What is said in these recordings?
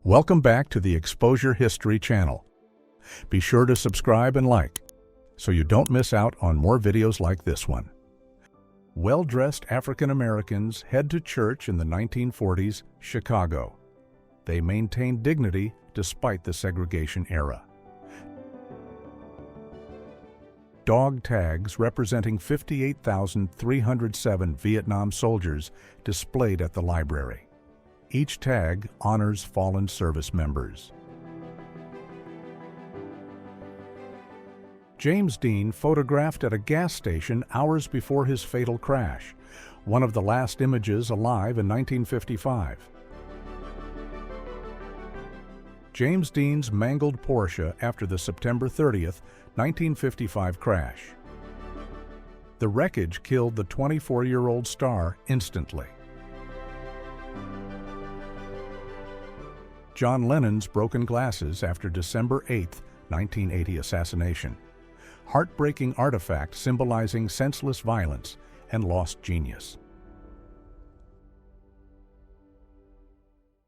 Welcome back to the Exposure History channel. Be sure to subscribe and like so you don't miss out on more videos like this one. Well-dressed African Americans head to church in the 1940s, Chicago. They maintained dignity despite the segregation era. Dog tags representing 58,307 Vietnam soldiers displayed at the library. Each tag honors fallen service members. James Dean photographed at a gas station hours before his fatal crash, one of the last images alive in 1955. James Dean's mangled Porsche after the September 30th, 1955 crash. The wreckage killed the 24-year-old star instantly. John Lennon's broken glasses after December 8, 1980 assassination. Heartbreaking artifact symbolizing senseless violence and lost genius.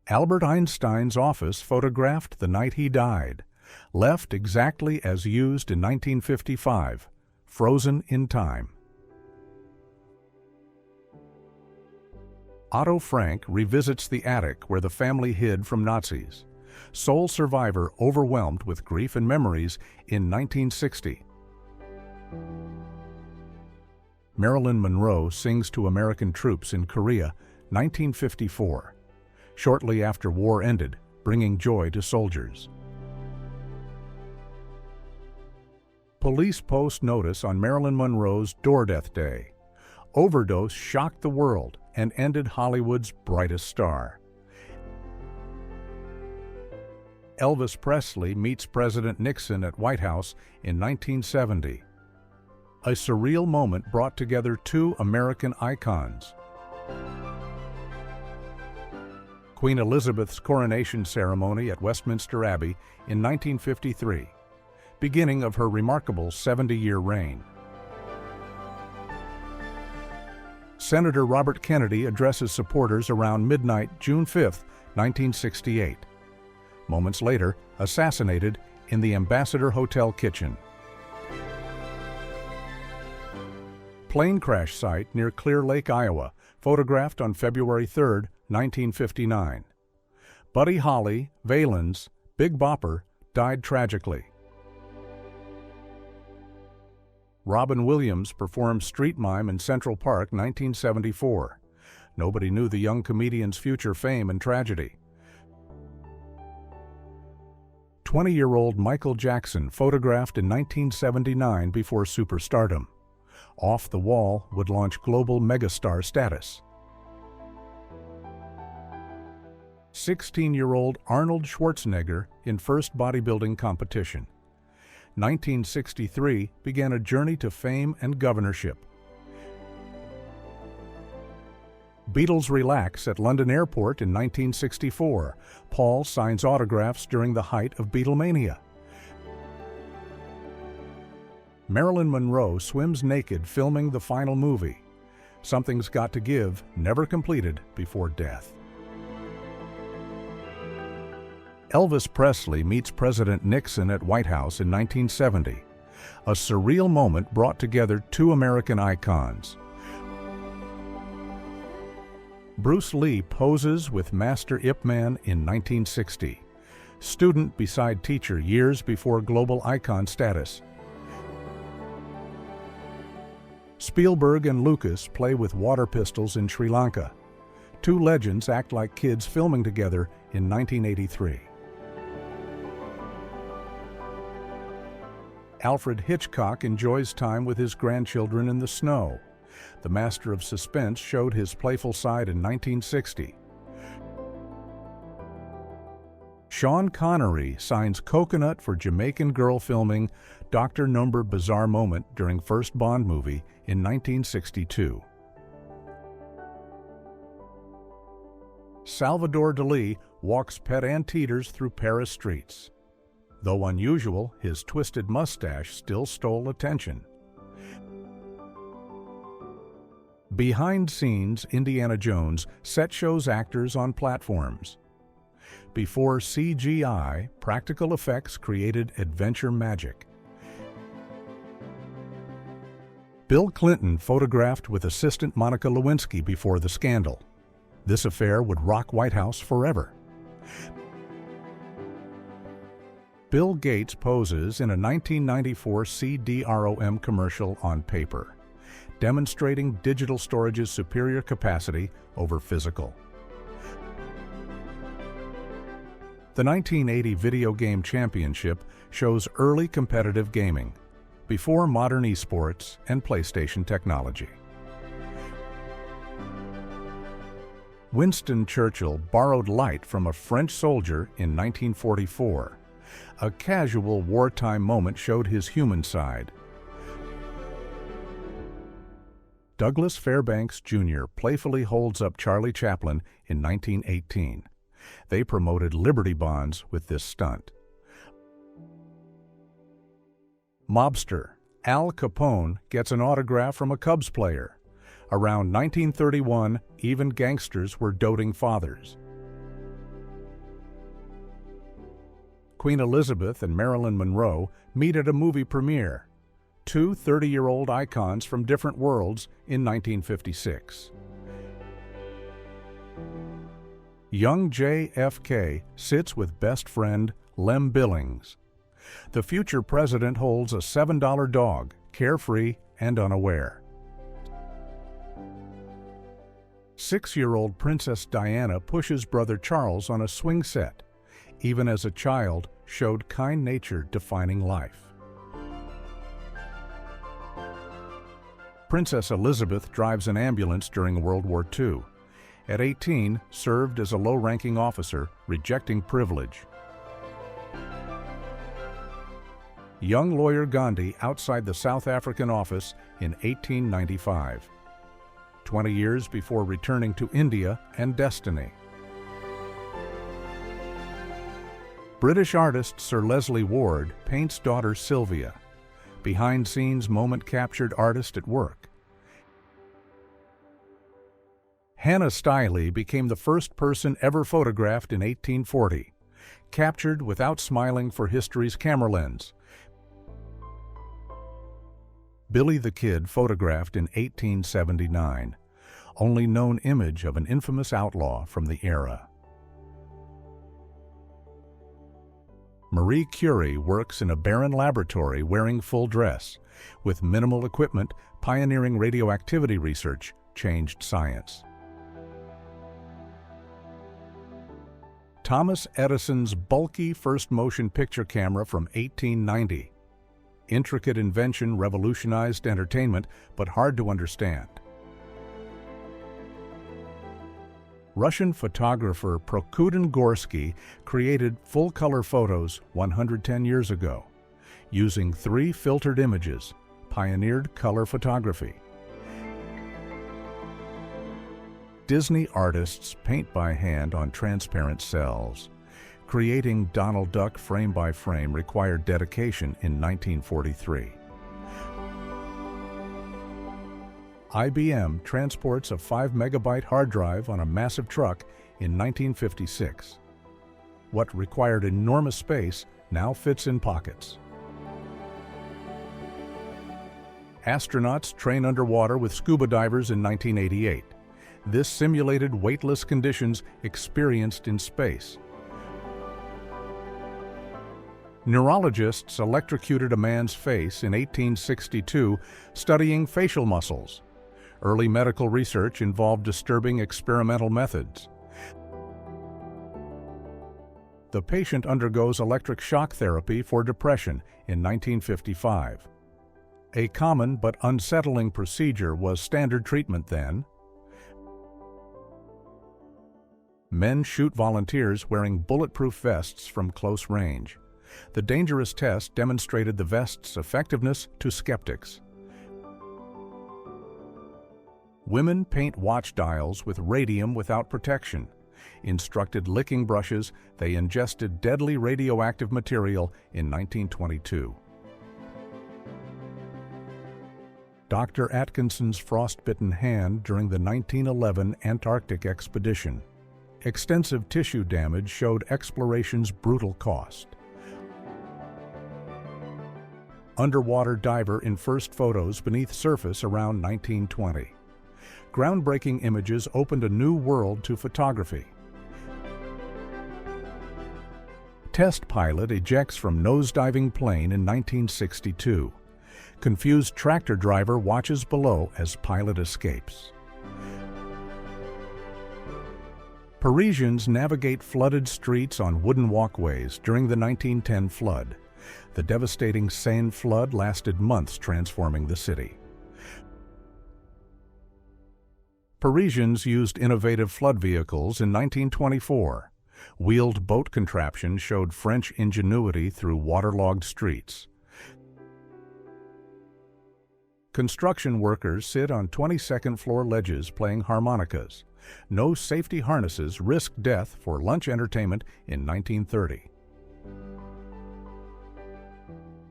Albert Einstein's office photographed the night he died, left exactly as used in 1955, frozen in time. Otto Frank revisits the attic where the family hid from Nazis. Sole survivor overwhelmed with grief and memories in 1960. Marilyn Monroe sings to American troops in Korea, 1954, shortly after war ended, bringing joy to soldiers. Police post notice on Marilyn Monroe's door death day. Overdose shocked the world and ended Hollywood's brightest star. Elvis Presley meets President Nixon at White House in 1970. A surreal moment brought together two American icons. Queen Elizabeth's coronation ceremony at Westminster Abbey in 1953, beginning of her remarkable 70-year reign. Senator Robert Kennedy addresses supporters around midnight, June 5, 1968. Moments later, assassinated in the Ambassador Hotel kitchen. Plane crash site near Clear Lake, Iowa, photographed on February 3, 1959. Buddy Holly, Valens, Big Bopper, died tragically. Robin Williams performed Street Mime in Central Park, 1974. Nobody knew the young comedian's future fame and tragedy. 20-year-old Michael Jackson photographed in 1979 before superstardom. Off the Wall would launch global megastar status. 16-year-old Arnold Schwarzenegger in first bodybuilding competition. 1963 began a journey to fame and governorship. Beatles relax at London Airport in 1964. Paul signs autographs during the height of Beatlemania. Marilyn Monroe swims naked filming the final movie. Something's Got to Give, never completed before death. Elvis Presley meets President Nixon at White House in 1970. A surreal moment brought together two American icons. Bruce Lee poses with Master Ip Man in 1960. Student beside teacher years before global icon status. Spielberg and Lucas play with water pistols in Sri Lanka. Two legends act like kids filming together in 1983. Alfred Hitchcock enjoys time with his grandchildren in the snow. The master of suspense showed his playful side in 1960. Sean Connery signs coconut for Jamaican girl filming Dr. Number bizarre moment during first Bond movie in 1962. Salvador Dali walks pet anteaters through Paris streets. Though unusual, his twisted mustache still stole attention. Behind scenes, Indiana Jones set shows actors on platforms. Before CGI, practical effects created adventure magic. Bill Clinton photographed with assistant Monica Lewinsky before the scandal. This affair would rock White House forever. Bill Gates poses in a 1994 CDROM commercial on paper, demonstrating digital storage's superior capacity over physical. The 1980 Video Game Championship shows early competitive gaming, before modern esports and PlayStation technology. Winston Churchill borrowed light from a French soldier in 1944. A casual wartime moment showed his human side. Douglas Fairbanks Jr. playfully holds up Charlie Chaplin in 1918. They promoted Liberty Bonds with this stunt. Mobster Al Capone gets an autograph from a Cubs player. Around 1931, even gangsters were doting fathers. Queen Elizabeth and Marilyn Monroe meet at a movie premiere, two 30-year-old icons from different worlds in 1956. Young JFK sits with best friend Lem Billings. The future president holds a $7 dog, carefree and unaware. 6-year-old Princess Diana pushes brother Charles on a swing set. Even as a child, showed kind nature defining life. Princess Elizabeth drives an ambulance during World War II. At 18, served as a low-ranking officer, rejecting privilege. Young lawyer Gandhi outside the South African office in 1895, 20 years before returning to India and destiny. British artist Sir Leslie Ward paints daughter Sylvia. Behind-scenes moment captured artist at work. Hannah Stiley became the first person ever photographed in 1840, captured without smiling for history's camera lens. Billy the Kid photographed in 1879, only known image of an infamous outlaw from the era. Marie Curie works in a barren laboratory wearing full dress. With minimal equipment, pioneering radioactivity research changed science. Thomas Edison's bulky first motion picture camera from 1890. Intricate invention revolutionized entertainment, but hard to understand. Russian photographer Prokudin Gorsky created full-color photos 110 years ago. Using 3 filtered images, pioneered color photography. Disney artists paint by hand on transparent cells. Creating Donald Duck frame by frame required dedication in 1943. IBM transports a 5-megabyte hard drive on a massive truck in 1956. What required enormous space now fits in pockets. Astronauts train underwater with scuba divers in 1988. This simulated weightless conditions experienced in space. Neurologists electrocuted a man's face in 1862, studying facial muscles. Early medical research involved disturbing experimental methods. The patient undergoes electric shock therapy for depression in 1955. A common but unsettling procedure was standard treatment then. Men shoot volunteers wearing bulletproof vests from close range. The dangerous test demonstrated the vest's effectiveness to skeptics. Women paint watch dials with radium without protection. Instructed licking brushes, they ingested deadly radioactive material in 1922. Dr. Atkinson's frostbitten hand during the 1911 Antarctic expedition. extensive tissue damage showed exploration's brutal cost. Underwater diver in first photos beneath surface around 1920. Groundbreaking images opened a new world to photography. Test pilot ejects from nosediving plane in 1962. Confused tractor driver watches below as pilot escapes. Parisians navigate flooded streets on wooden walkways during the 1910 flood. The devastating Seine flood lasted months, transforming the city. Parisians used innovative flood vehicles in 1924. Wheeled boat contraptions showed French ingenuity through waterlogged streets. Construction workers sit on 22nd floor ledges playing harmonicas. No safety harnesses risked death for lunch entertainment in 1930.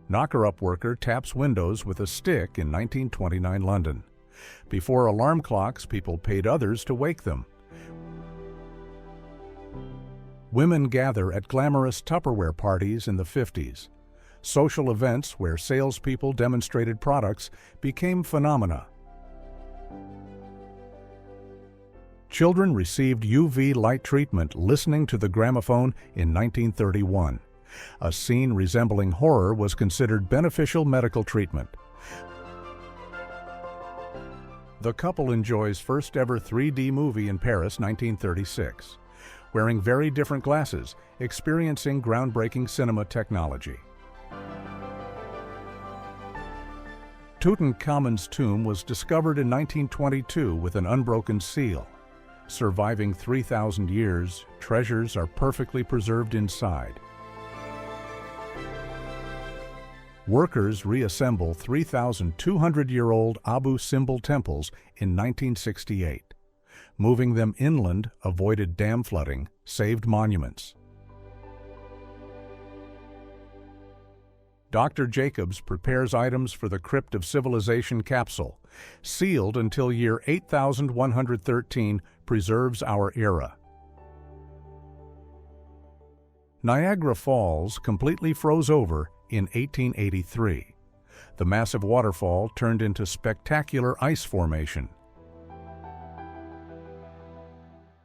Knocker-up worker taps windows with a stick in 1929 London. Before alarm clocks, people paid others to wake them. Women gather at glamorous Tupperware parties in the 50s. Social events where salespeople demonstrated products became phenomena. Children received UV light treatment listening to the gramophone in 1931. A scene resembling horror was considered beneficial medical treatment. The couple enjoys first ever 3D movie in Paris, 1936. Wearing very different glasses, experiencing groundbreaking cinema technology. Tutankhamun's tomb was discovered in 1922 with an unbroken seal. Surviving 3,000 years, treasures are perfectly preserved inside. Workers reassemble 3,200-year-old Abu Simbel temples in 1968. Moving them inland avoided dam flooding, saved monuments. Dr. Jacobs prepares items for the Crypt of Civilization capsule. Sealed until year 8113, preserves our era. Niagara Falls completely froze over in 1883. The massive waterfall turned into spectacular ice formation.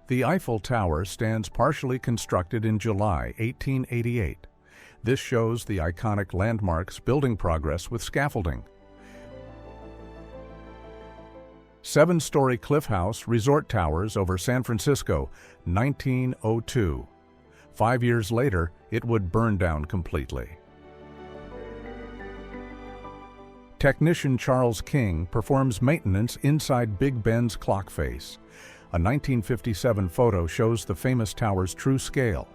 The Eiffel Tower stands partially constructed in July 1888. This shows the iconic landmark's building progress with scaffolding. 7-story cliff house resort towers over San Francisco, 1902. 5 years later, it would burn down completely. Technician Charles King performs maintenance inside Big Ben's clock face. A 1957 photo shows the famous tower's true scale.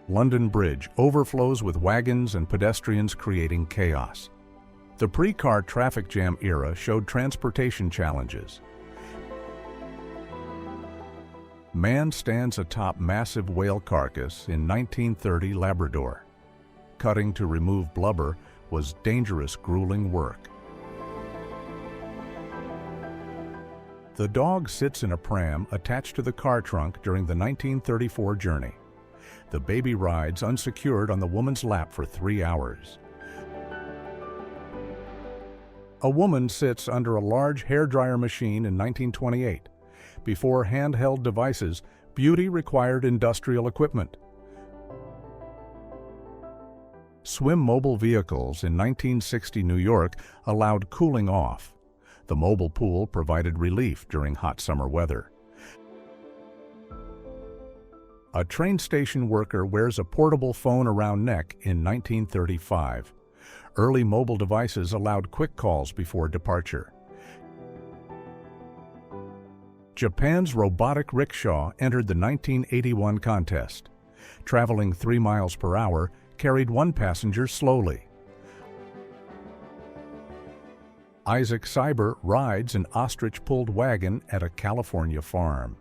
London Bridge overflows with wagons and pedestrians, creating chaos. The pre-car traffic jam era showed transportation challenges. Man stands atop massive whale carcass in 1930 Labrador. Cutting to remove blubber was dangerous, grueling work. The dog sits in a pram attached to the car trunk during the 1934 journey. The baby rides unsecured on the woman's lap for 3 hours. A woman sits under a large hairdryer machine in 1928. Before handheld devices, beauty required industrial equipment. Swim mobile vehicles in 1960 New York allowed cooling off. The mobile pool provided relief during hot summer weather. A train station worker wears a portable phone around neck in 1935. Early mobile devices allowed quick calls before departure. Japan's robotic rickshaw entered the 1981 contest. Traveling 3 miles per hour, carried 1 passenger slowly. Isaac Seiber rides an ostrich-pulled wagon at a California farm.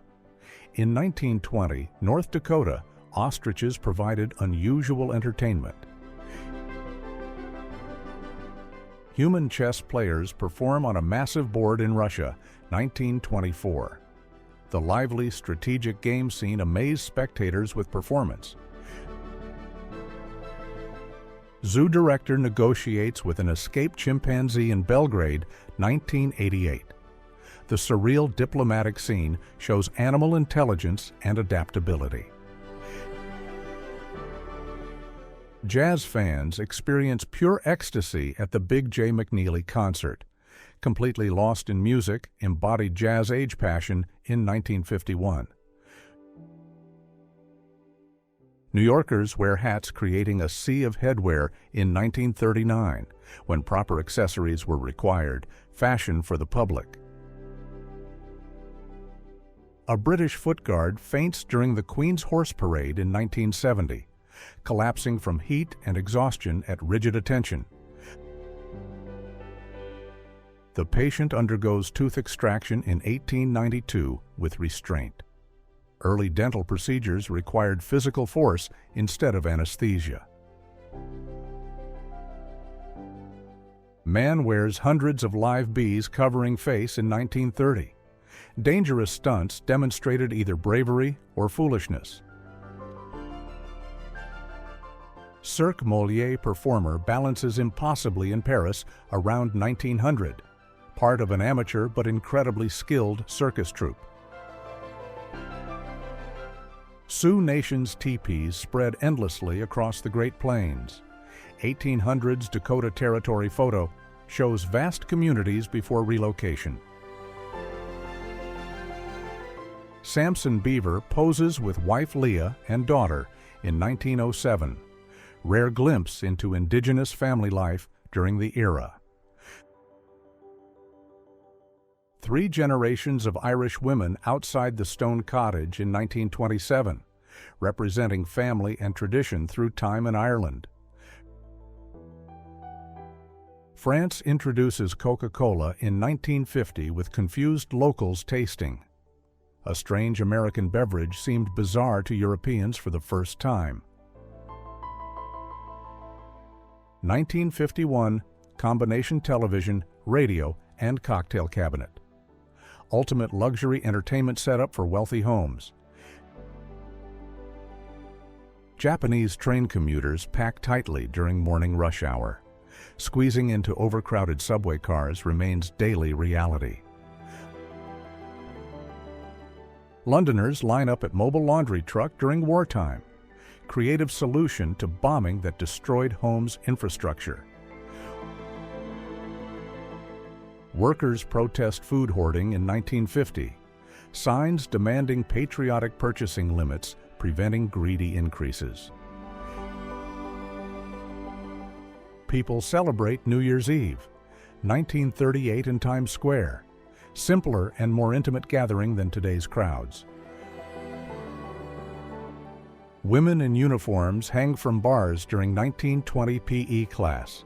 In 1920, North Dakota, ostriches provided unusual entertainment. Human chess players perform on a massive board in Russia, 1924. The lively, strategic game scene amazed spectators with performance. Zoo director negotiates with an escaped chimpanzee in Belgrade, 1988. The surreal diplomatic scene shows animal intelligence and adaptability. Jazz fans experience pure ecstasy at the Big J. McNeely concert. Completely lost in music, embodied jazz age passion in 1951. New Yorkers wear hats creating a sea of headwear in 1939, when proper accessories were required, fashion for the public. A British footguard faints during the Queen's Horse Parade in 1970, collapsing from heat and exhaustion at rigid attention. The patient undergoes tooth extraction in 1892 with restraint. Early dental procedures required physical force instead of anesthesia. Man wears hundreds of live bees covering face in 1930. Dangerous stunts demonstrated either bravery or foolishness. Cirque Molière performer balances impossibly in Paris around 1900, part of an amateur but incredibly skilled circus troupe. Sioux Nation's teepees spread endlessly across the Great Plains. 1800s Dakota Territory photo shows vast communities before relocation. Samson Beaver poses with wife Leah and daughter in 1907. Rare glimpse into Indigenous family life during the era. 3 generations of Irish women outside the stone cottage in 1927, representing family and tradition through time in Ireland. France introduces Coca-Cola in 1950 with confused locals tasting. A strange American beverage seemed bizarre to Europeans for the first time. 1951, combination television, radio, and cocktail cabinet. Ultimate luxury entertainment setup for wealthy homes. Japanese train commuters pack tightly during morning rush hour. Squeezing into overcrowded subway cars remains daily reality. Londoners line up at mobile laundry truck during wartime. Creative solution to bombing that destroyed homes' infrastructure. Workers protest food hoarding in 1950. Signs demanding patriotic purchasing limits, preventing greedy increases. People celebrate New Year's Eve, 1938 in Times Square. Simpler and more intimate gathering than today's crowds. Women in uniforms hang from bars during 1920 PE class.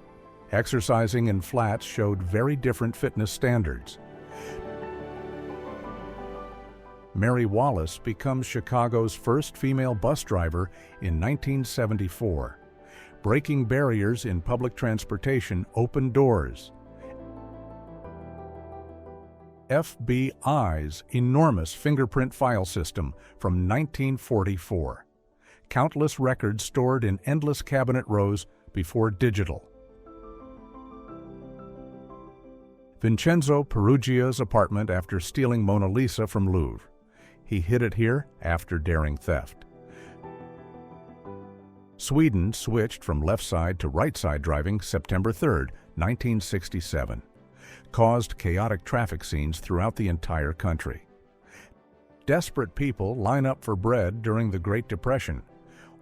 Exercising in flats showed very different fitness standards. Mary Wallace becomes Chicago's first female bus driver in 1974. Breaking barriers in public transportation opened doors. FBI's enormous fingerprint file system from 1944. Countless records stored in endless cabinet rows before digital. Vincenzo Perugia's apartment after stealing Mona Lisa from Louvre. He hid it here after daring theft. Sweden switched from left side to right side driving September 3, 1967. Caused chaotic traffic scenes throughout the entire country. Desperate people line up for bread during the Great Depression,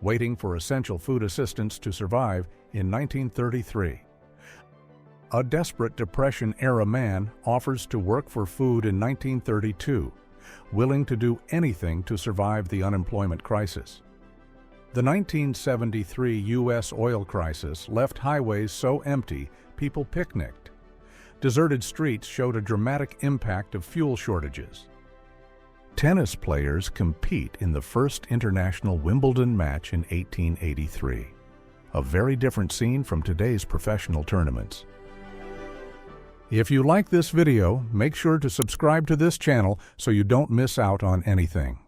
waiting for essential food assistance to survive in 1933. A desperate Depression-era man offers to work for food in 1932, willing to do anything to survive the unemployment crisis. The 1973 U.S. oil crisis left highways so empty people picnicked. Deserted streets showed a dramatic impact of fuel shortages. Tennis players compete in the first international Wimbledon match in 1883. A very different scene from today's professional tournaments. If you like this video, make sure to subscribe to this channel so you don't miss out on anything.